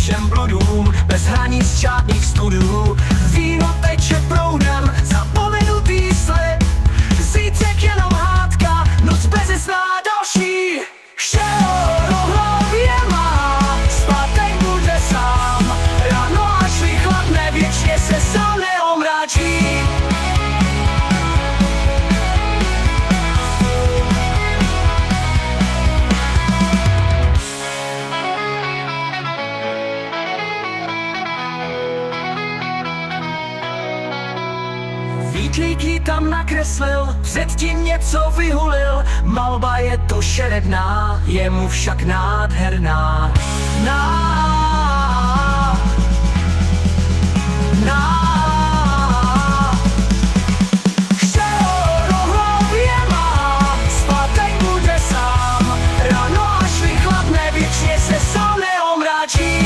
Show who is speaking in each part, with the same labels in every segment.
Speaker 1: všem bludům, bez hranic žádných studů. Víno teče proudem, zapomenutý slib, zítřek jenom hádka, noc beze sná další. Všeho hlavě má, zpátek bude sám, ráno až vychladne, věčně se sám neomráčí. Vítlík jí tam nakreslil, předtím něco vyhulil, malba je to šeredná, je mu však nádherná. Všeho do hlavě má, zpátek bude sám, ráno až vychladne, věčně se sám neomráčí.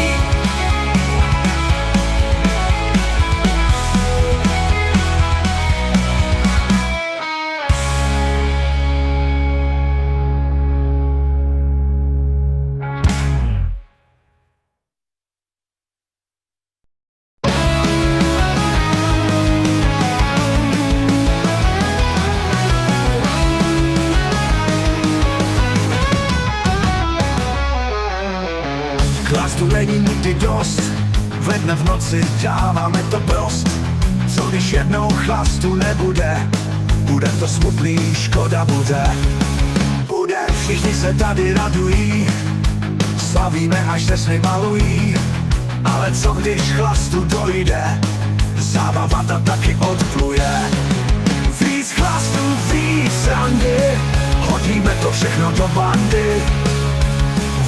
Speaker 2: Chlastu není nikdy dost, ve dne v noci dáváme to prost. Co když jednou chlastu nebude, bude to smutný, škoda bude. Všichni se tady radují, slavíme, až se sny malují. Ale co když chlastu dojde, zábava ta taky odpluje. Víc chlastu, víc randy, hodíme to všechno do bandy.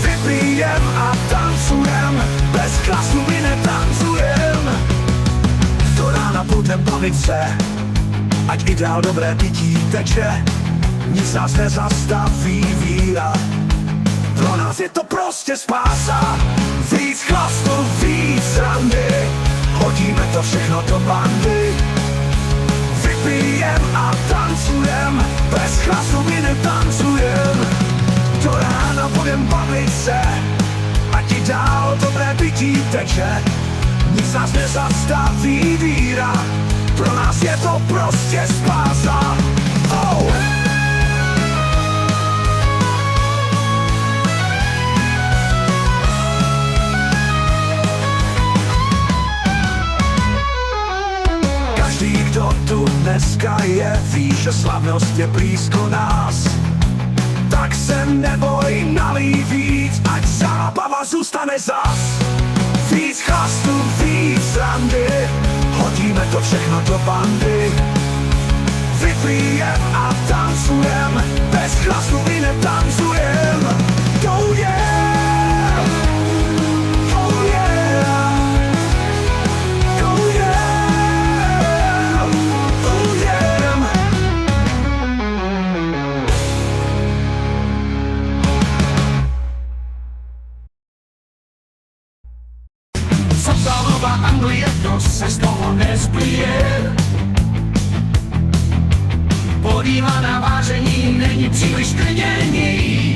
Speaker 2: Vypijem a tancujem, bez chlastu my netancujem. Do rána budem bavit se, ať ideál dobré pití teče. Nic nás nezastaví víra, pro nás je to prostě spása. Víc chlastu, víc randy, hodíme to všechno do bandy. Vypijem a tancujem, bez chlastu my netancujem. Do rána budem bavit se, ať i dál dobré pití teče. Nic nás nezastaví víra, pro nás je to prostě spása. Oh! Každý, kdo tu dneska je, ví, že slavnost je blízko nás. Tak se neboj, nalij víc, ať zábava zůstane zas. Víc chlastu, víc randy, hodíme to všechno do bandy. Vypijem a tancujem, bez chlastu my netancujem. Oh yeah, oh yeah, oh yeah, oh yeah.
Speaker 1: Fotbalová Anglie, to se z toho nezbije. Podíva na vážení není příliš klidnění.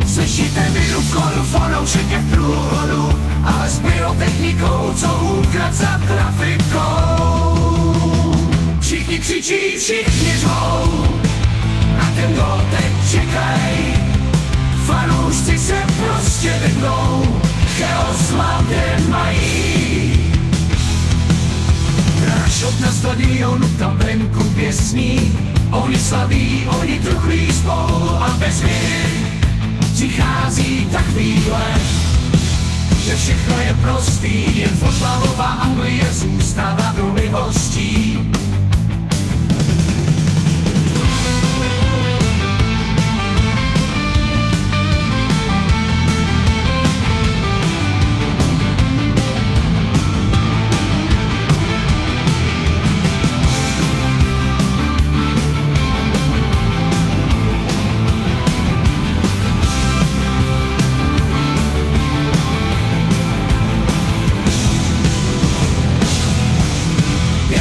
Speaker 1: Slyšíte viru koru, fanoušek je v průhodu, ale s pyrotechnikou, co ukrad za trafikou. Všichni křičí, všichni řvou, na ten gol teď čekaj. Fanoušci se prostě vrhnou, chaos hlavně mají. Šok na stadionu, tam venku pěsní, oni slaví, oni truchlí spolu a bez nich přichází ta chvíle, že všechno je prostý, jen fotbalová Anglie zůstává důlivostí.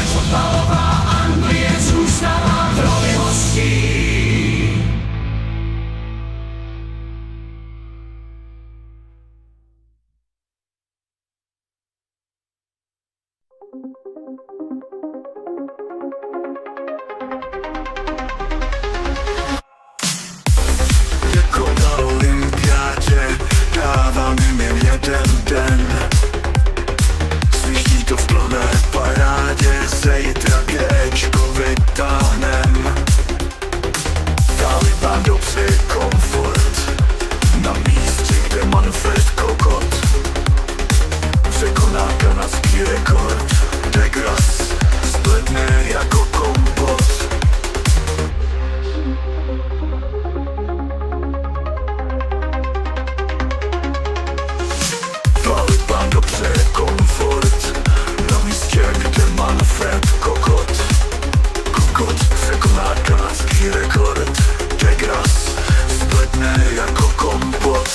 Speaker 1: Fotbalová
Speaker 2: Jako na olympiádě dávám jim jen jeden den. Svíždí to v plné parádě, zítra Gčko vytáhnem. Dali vám dobře komfort na místě, kde manifest kokot překoná kanadský rekord. Degras spletne jako kompot. Dali vám dobře komfort na místě, kde manifest kokot překoná kanadský rekord. Degras spletne jako kompot.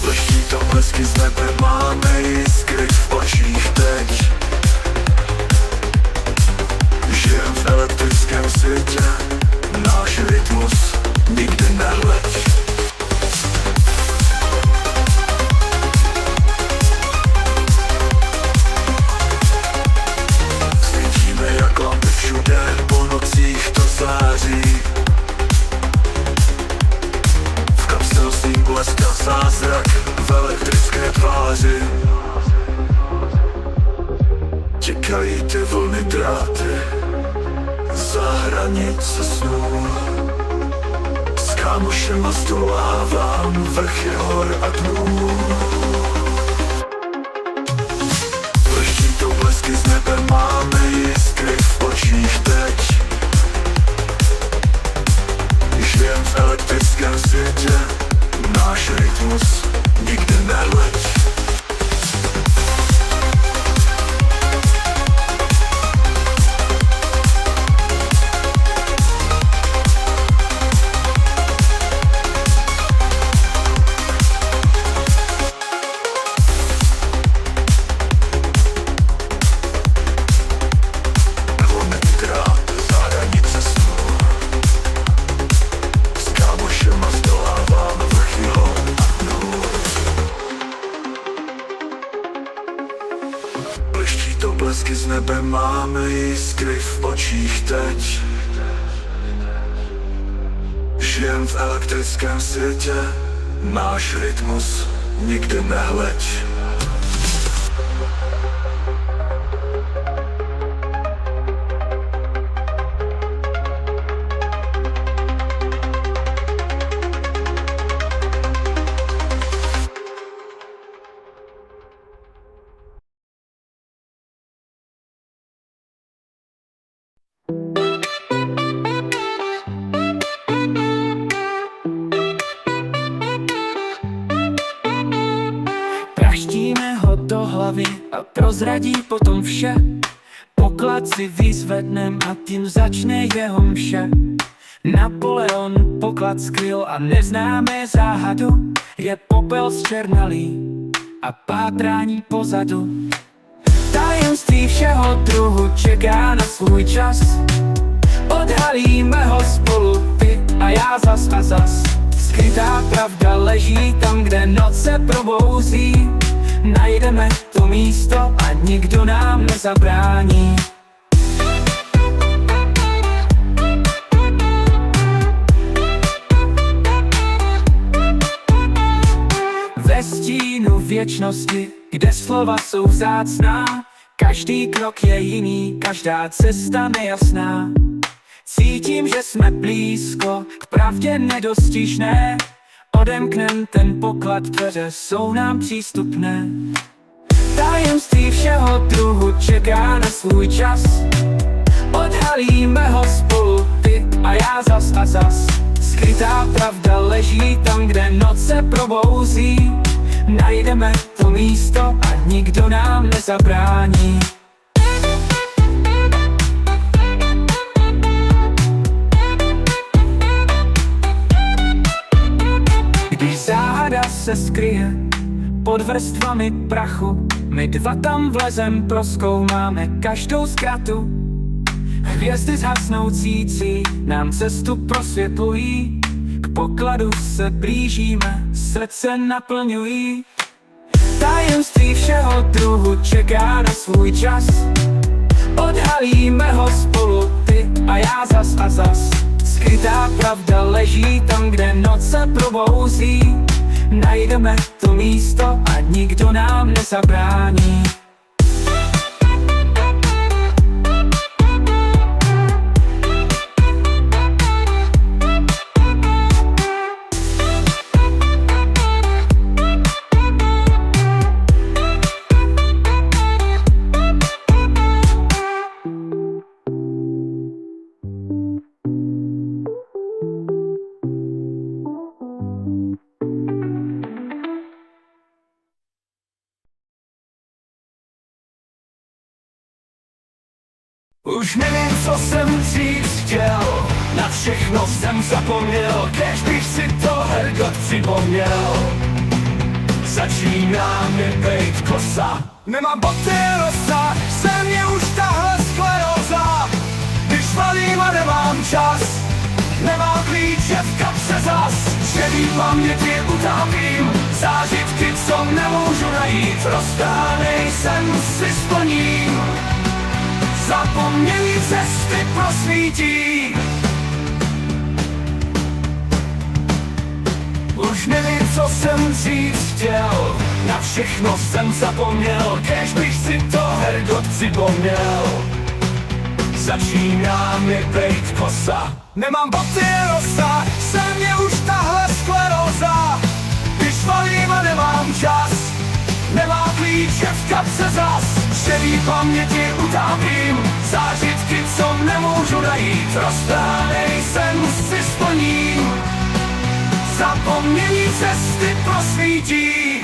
Speaker 2: Leští to blesky z nebe, máme jiskry v očích teď. Žijem v elektrickém světě, náš rytmus nikdy nehleď. Svítíme jak lampy všude, po nocích to září. V kapse nosím blesk a zázrak v elektrické tváři. Čekají ty vlny dráty za hranice snů. S kámošema zdolávám vrchy hor a dnů. Leští to blesky z nebe, máme jiskry v očích teď. Žijem v elektrickém světě, náš rytmus nikdy nehleď. Bleští to blesky z nebe, máme jiskry v očích teď. Žijem v elektrickém světě, náš rytmus nikdy nehleď.
Speaker 3: Praštíme ho do hlavy a prozradí potom vše. Poklad si vyzvednem a tím začne jeho mše. Napoleon poklad skryl a neznáme záhadu. Je popel zčernalý a pátrání pozadu. Tajemství všeho druhu čeká na svůj čas. Odhalíme ho spolu, ty a já zas a zas. Skrytá pravda leží tam, kde noc se probouzí. Najdeme to místo a nikdo nám nezabrání. Ve stínu věčnosti, kde slova jsou vzácná, každý krok je jiný, každá cesta nejasná. Cítím, že jsme blízko k pravdě nedostižné. Odemknem ten poklad, dveře jsou nám přístupné. Tajemství všeho druhu čeká na svůj čas. Odhalíme ho spolu, ty a já zas a zas. Skrytá pravda leží tam, kde noc se probouzí. Najdeme to místo a nikdo nám nezabrání. Když záhada se skryje pod vrstvami prachu, my dva tam vlezem, prozkoumáme každou zkratu. Hvězdy zhasnoucí nám cestu prosvětlují. K pokladu se blížíme, srdce naplňují. Tajemství všeho druhu čeká na svůj čas. Odhalíme ho spolu, ty a já zas a zas. Skrytá pravda leží tam, kde noc se probouzí. Najdeme to místo a nikdo nám nezabrání.
Speaker 2: Už nevím, co jsem dřív chtěl, na všechno jsem zapomněl, kež bych si to Hergot připomněl. Začíná mi bejt kosa, nemám boty rosa, se mě už tahle skleróza. Když valím a nemám čas, nemám klíče v kapse zas. Šedý paměti utápím, zážitky, co nemůžu najít, roztánej jsem si splním. Zapomnělý cesty prosvítí. Už nevím, co jsem dřív chtěl, na všechno jsem zapomněl, kež bych si to Hergot připomněl. Začíná mi bejt kosa, nemám boty rosa, se mě už tahle skleróza. Když valím a nemám čas, nemám klíče v kapse zas. Šedý paměti utápím, zážitky, co nemůžu najít, roztánej sen si splním. Zapomnělý cesty prosvítí.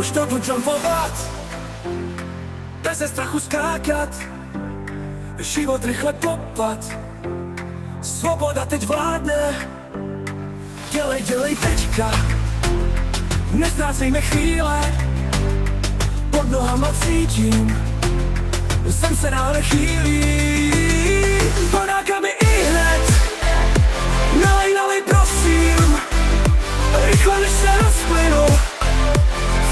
Speaker 3: už to tu jumpovat, bez strachu skákat, život rychle kopat, svoboda teď vládne. Dělej, dělej teďka, neztrácejme chvíle, pod nohama cítím, zem se náhle chýlí, panákami i hned, nalej, nalej prosím, rychle než se rozplynu,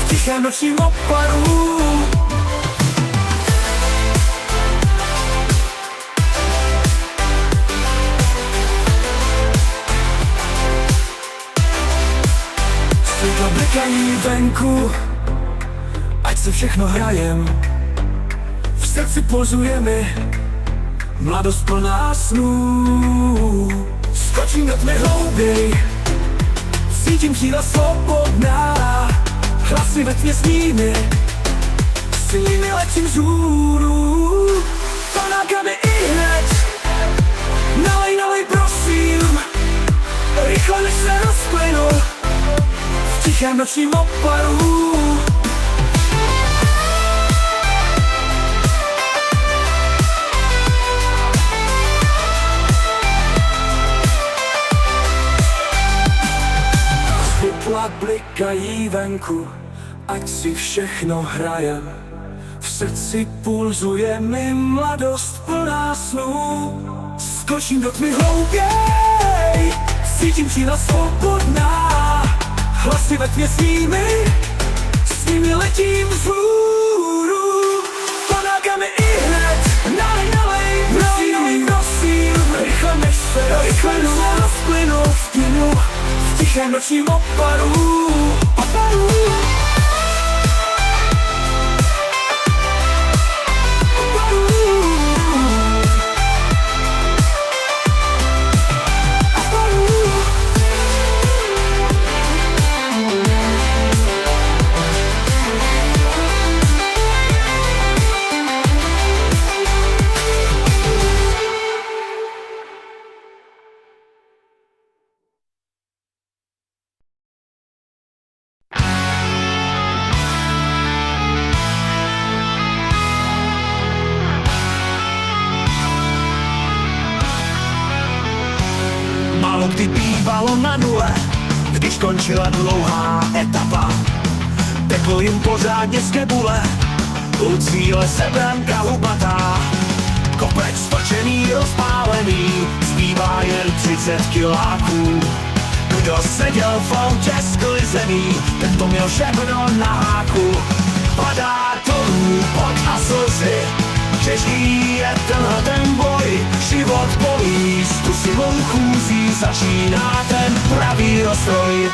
Speaker 3: v tichém nočním oparu. Světla blikají venku, ať se všechno hrajem, v srdci pulzuje mi mladost plná snů. Skočím do tmy hlouběj, cítím křídla svobodná, hlasy ve tmě zní mi, s nimi letím vzhůru. Panákami i hned, nalej, nalej prosím, rychle než se rozplynu, v tichém nočním oparu. Světla blikají venku, ať si všechno hrajem, v srdci pulzuje mi mladost plná snů. Skočím do tmy hlouběj, cítím křídla svobodná, hlasy ve tmě zní mi, s nimi letím vzhůru. Panákami i hned, nalej, nalej, nalej, nalej, prosím, rychle než se rozplynu, vplynu, v tichém nočním oparu, oparu.
Speaker 2: Málo kdy bývalo na nule, když končila dlouhá etapa. Tekl jim pořádně z kebule, u cíle se branka hubatá. Kopec stočený, rozpálený, zbývá jen 30 kiláků. Kdo seděl v autě sklizený, ten to měl všechno na háku. Padá dolů pot a slzy, těžký je tenhle ten boj. Život bolí, s tu silou chůzí začíná ten pravý rozstroj.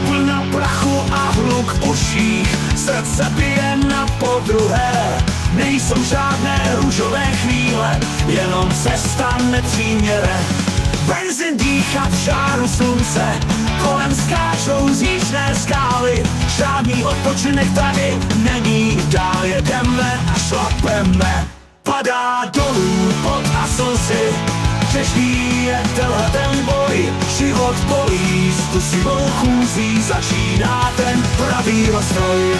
Speaker 2: Vlna prachu a hluk v uších, srdce bije na podruhé. Nejsou žádné růžové chvíle, jenom cesta nepříměre. Benzin dýchat v žáru slunce, kolem skáčou zjížné skály. Žádný odpočinek tady není, dál jedeme a šlapeme. Padá dolů pot a slzy, těžký je tenhle ten boj. Život bolí, s tu silou chůzí začíná ten pravý rozstroj.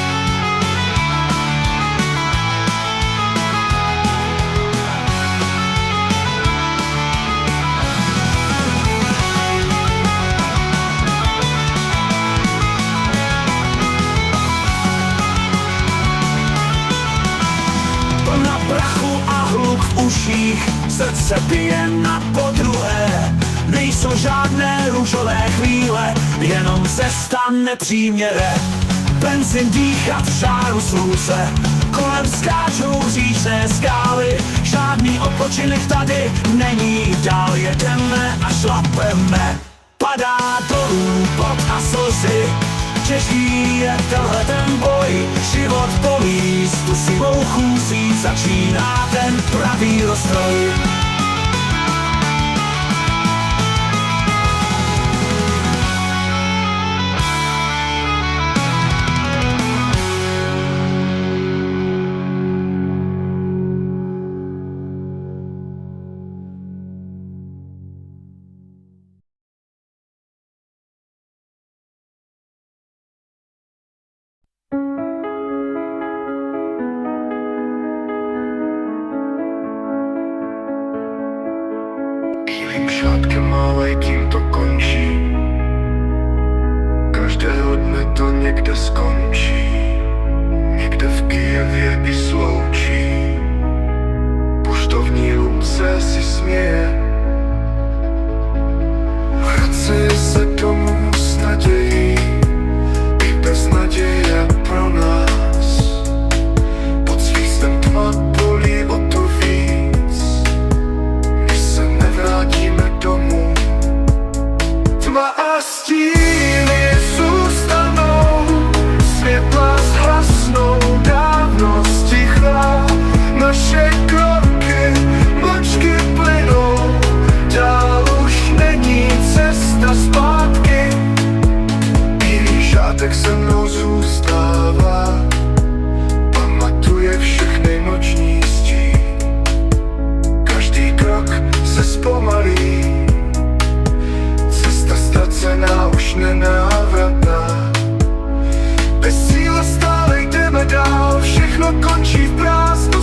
Speaker 2: Prachu a hluk v uších, srdce bije na podruhé. Nejsou žádné růžové chvíle, jenom cesta nepříměre. Benzin dýchat v žáru slunce, kolem skáčou říčné skály. Žádný odpočinek tady není, dál jedeme a šlapeme. Padá dolů pot a slzy, těžký je tenhle ten boj. Život bolí, s tu silou chůzí začíná ten pravý rozstroj.
Speaker 4: začátkem, ale tím to končí. Každého dne to někde skončí. Někde v Kyjevě i sloučí. Poštovní lupce si směje. Vracej se domů s nadějí, i bez naděje pro nás. Pod svícnem tma bolí o to víc, když se nevrátíme domů. Tma a stíny zůstanou, světla zhasnou, dávno stichla. Naše kroky mlčky plynou, dál už není cesta zpátky. Bílý šátek se mnou zůstává, pamatuje všechny noční stí. Každý krok se zpomalí, cesta ztracená už nenávratná. Bez cíle stále jdeme dál, všechno končí v prázdnu.